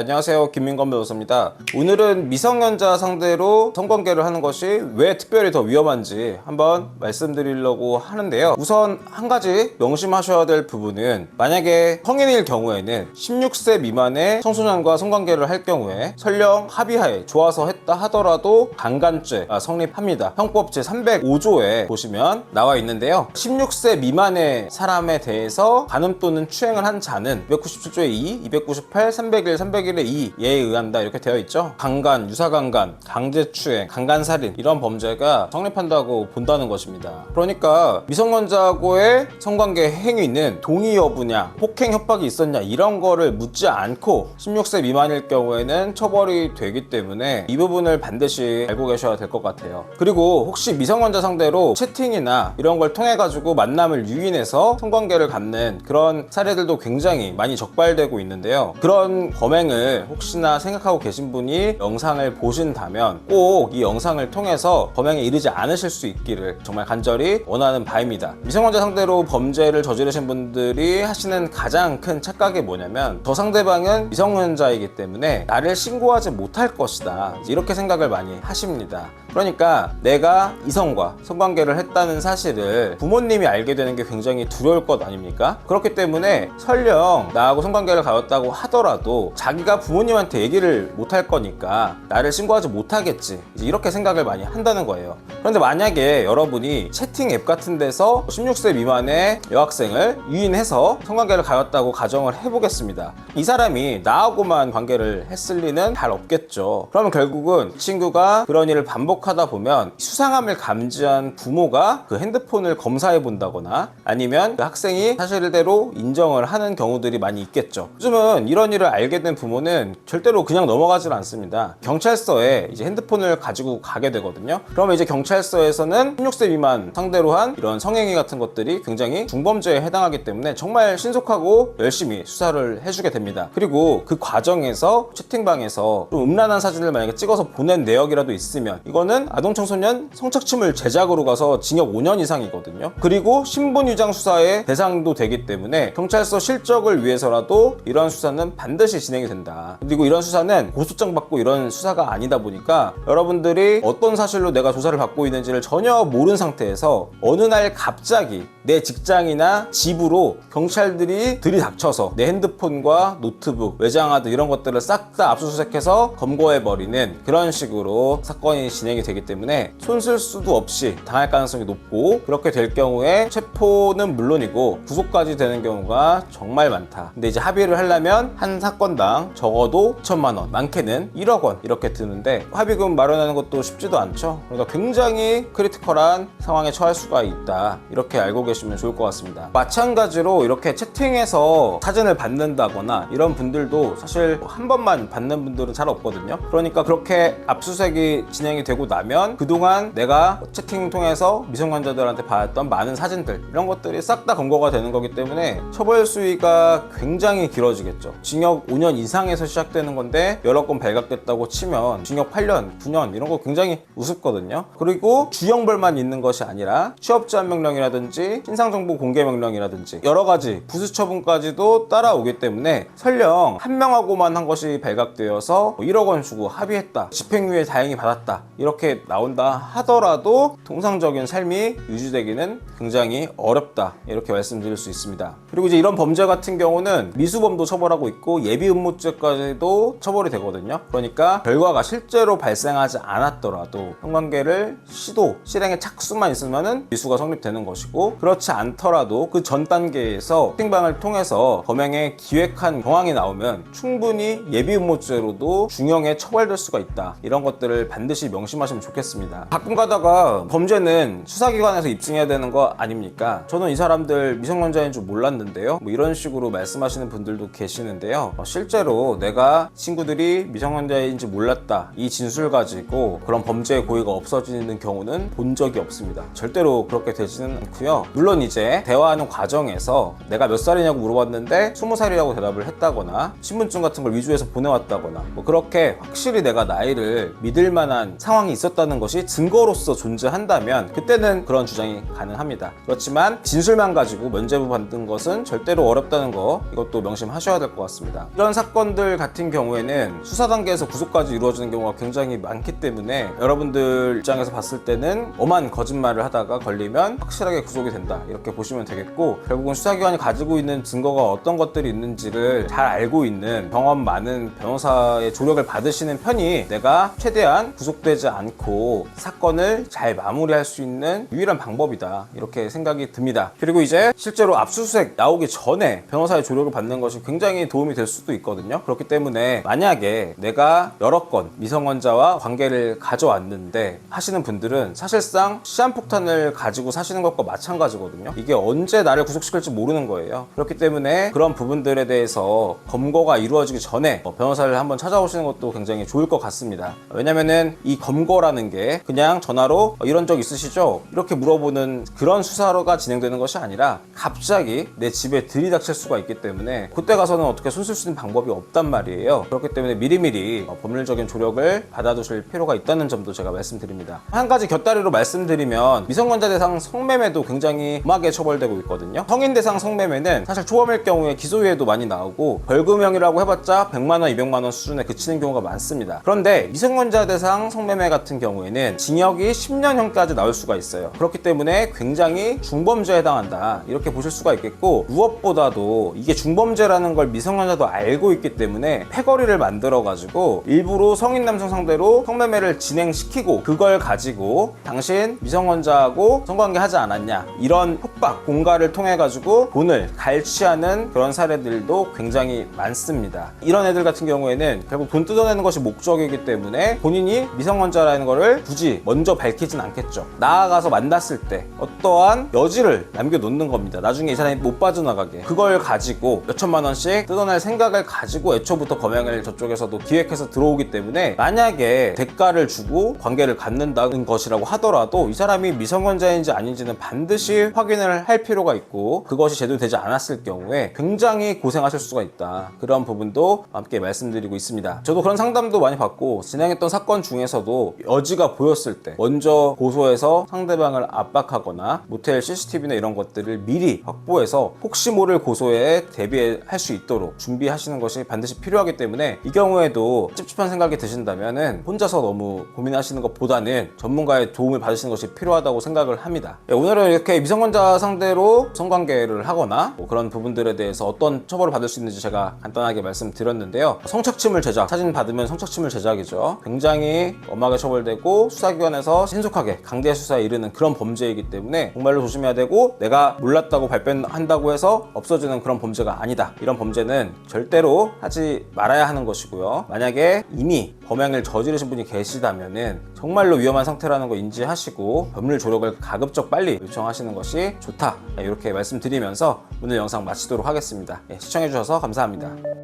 안녕하세요, 김민건 변호사입니다. 오늘은 미성년자 상대로 성관계를 하는 것이 왜 특별히 더 위험한지 한번 말씀드리려고 하는데요. 우선 한 가지 명심하셔야 될 부분은, 만약에 성인일 경우에는 16세 미만의 청소년과 성관계를 할 경우에 설령 합의하에 좋아서 했다 하더라도 강간죄가 성립합니다. 형법 제305조에 보시면 나와 있는데요. 16세 미만의 사람에 대해서 간음 또는 추행을 한 자는 297조의 2, 298, 301, 301의 2에 의한다, 이렇게 되어 있죠. 강간, 유사강간, 강제추행, 강간살인, 이런 범죄가 성립한다고 본다는 것입니다. 그러니까 미성년자하고의 성관계 행위는 동의 여부냐, 폭행 협박이 있었냐, 이런 거를 묻지 않고 16세 미만일 경우에는 처벌이 되기 때문에 이 부분을 반드시 알고 계셔야 될 것 같아요. 그리고 혹시 미성년자 상대로 채팅이나 이런 걸 통해 가지고 만남을 유인해서 성관계를 갖는 그런 사례들도 굉장히 많이 적발되고 있는데요. 그런 범행을 혹시나 생각하고 계신 분이 영상을 보신다면 꼭 이 영상을 통해서 범행에 이르지 않으실 수 있기를 정말 간절히 원하는 바입니다. 미성년자 상대로 범죄를 저지르신 분들이 하시는 가장 큰 착각이 뭐냐면, 저 상대방은 미성년자이기 때문에 나를 신고하지 못할 것이다, 이렇게 생각을 많이 하십니다. 그러니까 내가 이성과 성관계를 했다는 사실을 부모님이 알게 되는 게 굉장히 두려울 것 아닙니까? 그렇기 때문에 설령 나하고 성관계를 가졌다고 하더라도 자기가 부모님한테 얘기를 못할 거니까 나를 신고하지 못하겠지, 이렇게 생각을 많이 한다는 거예요. 그런데 만약에 여러분이 채팅 앱 같은 데서 16세 미만의 여학생을 유인해서 성관계를 가졌다고 가정을 해보겠습니다. 이 사람이 나하고만 관계를 했을 리는 잘 없겠죠. 그러면 결국은 친구가 그런 일을 반복하다 보면 수상함을 감지한 부모가 그 핸드폰을 검사해 본다거나 아니면 그 학생이 사실대로 인정을 하는 경우들이 많이 있겠죠. 요즘은 이런 일을 알게 된 부모는 절대로 그냥 넘어가질 않습니다. 경찰서에 이제 핸드폰을 가지고 가게 되거든요. 그러면 이제 경찰서에서는 16세 미만 상대로 한 이런 성행위 같은 것들이 굉장히 중범죄에 해당하기 때문에 정말 신속하고 열심히 수사를 해주게 됩니다. 그리고 그 과정에서 채팅방에서 좀 음란한 사진을 만약에 찍어서 보낸 내역이라도 있으면 이거는 아동청소년 성착취물 제작으로 가서 징역 5년 이상이거든요. 그리고 신분위장 수사의 대상도 되기 때문에 경찰서 실적을 위해서라도 이러한 수사는 반드시 진행이 된다. 그리고 이런 수사는 고소장 받고 이런 수사가 아니다 보니까 여러분들이 어떤 사실로 내가 조사를 받고 있는지를 전혀 모르는 상태에서 어느 날 갑자기 내 직장이나 집으로 경찰들이 들이닥쳐서 내 핸드폰과 노트북, 외장하드 이런 것들을 싹 다 압수수색해서 검거해버리는 그런 식으로 사건이 진행이 되기 때문에 손쓸 수도 없이 당할 가능성이 높고, 그렇게 될 경우에 체포는 물론이고 구속까지 되는 경우가 정말 많다. 근데 이제 합의를 하려면 한 사건당 적어도 2천만 원, 많게는 1억 원 이렇게 드는데 합의금 마련하는 것도 쉽지도 않죠. 그러니까 굉장히 크리티컬한 상황에 처할 수가 있다, 이렇게 알고 계시면 좋을 것 같습니다. 마찬가지로 이렇게 채팅해서 사진을 받는다거나 이런 분들도 사실 한 번만 받는 분들은 잘 없거든요. 그러니까 그렇게 압수수색이 진행이 되고 나면 그동안 내가 채팅 통해서 미성년자들한테 받았던 많은 사진들, 이런 것들이 싹 다 검거가 되는 거기 때문에 처벌 수위가 굉장히 길어지겠죠. 징역 5년 이상에서 시작되는 건데 여러 건 발각됐다고 치면 징역 8년, 9년 이런 거 굉장히 우습거든요. 그리고 주형벌만 있는 것이 아니라 취업 제한 명령이라든지 신상정보 공개 명령이라든지 여러 가지 부수 처분까지도 따라오기 때문에 설령 한 명하고만 한 것이 발각되어서 1억 원 주고 합의했다, 집행유예 다행히 받았다, 이렇게 나온다 하더라도 통상적인 삶이 유지되기는 굉장히 어렵다, 이렇게 말씀드릴 수 있습니다. 그리고 이제 이런 범죄 같은 경우는 미수범도 처벌하고 있고 예비음모죄까지도 처벌이 되거든요. 그러니까 결과가 실제로 발생하지 않았더라도 성관계를 시도, 실행의 착수만 있으면은 미수가 성립되는 것이고, 그렇지 않더라도 그 전 단계에서 채팅방을 통해서 범행에 기획한 정황이 나오면 충분히 예비음모죄로도 중형에 처벌될 수가 있다. 이런 것들을 반드시 명심하시면 좋겠습니다. 가끔 가다가 범죄는 수사기관에서 입증해야 되는 거 아닙니까? 저는 이 사람들 미성년자인 줄 몰랐는데요, 뭐 이런 식으로 말씀하시는 분들도 계시는데요. 실제로 내가 친구들이 미성년자인지 몰랐다, 이 진술 가지고 그런 범죄의 고의가 없어지는 경우는 본 적이 없습니다. 절대로 그렇게 되지는 않고요. 물론 이제 대화하는 과정에서 내가 몇 살이냐고 물어봤는데 20살이라고 대답을 했다거나 신분증 같은 걸 위조해서 보내왔다거나 뭐 그렇게 확실히 내가 나이를 믿을 만한 상황이 있었다는 것이 증거로서 존재한다면 그때는 그런 주장이 가능합니다. 그렇지만 진술만 가지고 면죄부 받는 것은 절대로 어렵다는 거, 이것도 명심하셔야 될 것 같습니다. 이런 사건들 같은 경우에는 수사 단계에서 구속까지 이루어지는 경우가 굉장히 많기 때문에 여러분들 입장에서 봤을 때는 엄한 거짓말을 하다가 걸리면 확실하게 구속이 된다, 이렇게 보시면 되겠고, 결국은 수사기관이 가지고 있는 증거가 어떤 것들이 있는지를 잘 알고 있는 경험 많은 변호사의 조력을 받으시는 편이 내가 최대한 구속되지 않고 사건을 잘 마무리할 수 있는 유일한 방법이다, 이렇게 생각이 듭니다. 그리고 이제 실제로 압수수색 나오기 전에 변호사의 조력을 받는 것이 굉장히 도움이 될 수도 있거든요. 그렇기 때문에 만약에 내가 여러 건 미성년자와 관계를 가져왔는데 하시는 분들은 사실상 시한폭탄을 가지고 사시는 것과 마찬가지거든요. 이게 언제 나를 구속시킬지 모르는 거예요. 그렇기 때문에 그런 부분들에 대해서 검거가 이루어지기 전에 변호사를 한번 찾아오시는 것도 굉장히 좋을 것 같습니다. 왜냐면은 이 검거라는 게 그냥 전화로 이런 적 있으시죠? 이렇게 물어보는 그런 수사가 진행되는 것이 아니라 갑자기 내 집에 들이닥칠 수가 있기 때문에 그때 가서는 어떻게 손쓸 수 있는 방법이 없단 말이에요. 그렇기 때문에 미리미리 법률적인 조력을 받아두실 필요가 있다는 점도 제가 말씀드립니다. 한 가지 곁다리로 말씀드리면 미성년자 대상 성매매도 굉장히 엄하게 처벌되고 있거든요. 성인 대상 성매매는 사실 초범일 경우에 기소유예도 많이 나오고 벌금형이라고 해봤자 100만원, 200만원 수준에 그치는 경우가 많습니다. 그런데 미성년자 대상 성매매 같은 경우에는 징역이 10년형까지 나올 수가 있어요. 그렇기 때문에 굉장히 중범죄에 해당한다, 이렇게 보실 수가 있겠고, 무엇보다도 이게 중범죄라는 걸 미성년자도 알고 있기 때문에 패거리를 만들어 가지고 일부러 성인 남성 상대로 성매매를 진행시키고 그걸 가지고 당신 미성년자하고 성관계 하지 않았냐, 이런 협박, 공갈을 통해 가지고 돈을 갈취하는 그런 사례들도 굉장히 많습니다. 이런 애들 같은 경우에는 결국 돈 뜯어내는 것이 목적이기 때문에 본인이 미성년자라는 거를 굳이 먼저 밝히진 않겠죠. 나아가서 만났을 때 어떠한 여지를 남겨놓는 겁니다. 나중에 이 사람이 못 빠져나가게. 그걸 가지고 몇천만 원씩 뜯어낼 생각을 가지고 애초부터 범행을 저쪽에서도 기획해서 들어오기 때문에 만약에 대가를 주고 관계를 갖는다는 것이라고 하더라도 이 사람이 미성년자인지 아닌지는 반드시 확인을 할 필요가 있고, 그것이 제대로 되지 않았을 경우에 굉장히 고생하실 수가 있다, 그런 부분도 함께 말씀드리고 있습니다. 저도 그런 상담도 많이 받고 진행했던 사건 중에서도 여지가 보였을 때 먼저 고소해서 상대방을 압박하거나 모텔 CCTV나 이런 것들을 미리 확보해서 혹시 모를 고소에 대비할 수 있도록 준비하시는 것이 반드시 필요하기 때문에 이 경우에도 찝찝한 생각이 드신다면 혼자서 너무 고민하시는 것보다는 전문가의 도움을 받으시는 것이 필요하다고 생각을 합니다. 오늘은 이렇게 미성년자 상대로 성관계를 하거나 그런 부분들에 대해서 어떤 처벌을 받을 수 있는지 제가 간단하게 말씀드렸는데요. 성착취물 제작, 사진 받으면 성착취물 제작이죠. 굉장히 엄하게 처벌되고 수사기관에서 신속하게 강제 수사에 이르는 그런 범죄이기 때문에 정말로 조심해야 되고, 내가 몰랐다고 발뺌한다고 해서 없어지는 그런 범죄가 아니다. 이런 범죄는 절대로 하지 말아야 하는 것이고요. 만약에 이미 범행을 저지르신 분이 계시다면은 정말로 위험한 상태라는 거 인지하시고 법률 조력을 가급적 빨리 요청하시는 것이 좋다, 이렇게 말씀드리면서 오늘 영상 마치도록 하겠습니다. 시청해주셔서 감사합니다.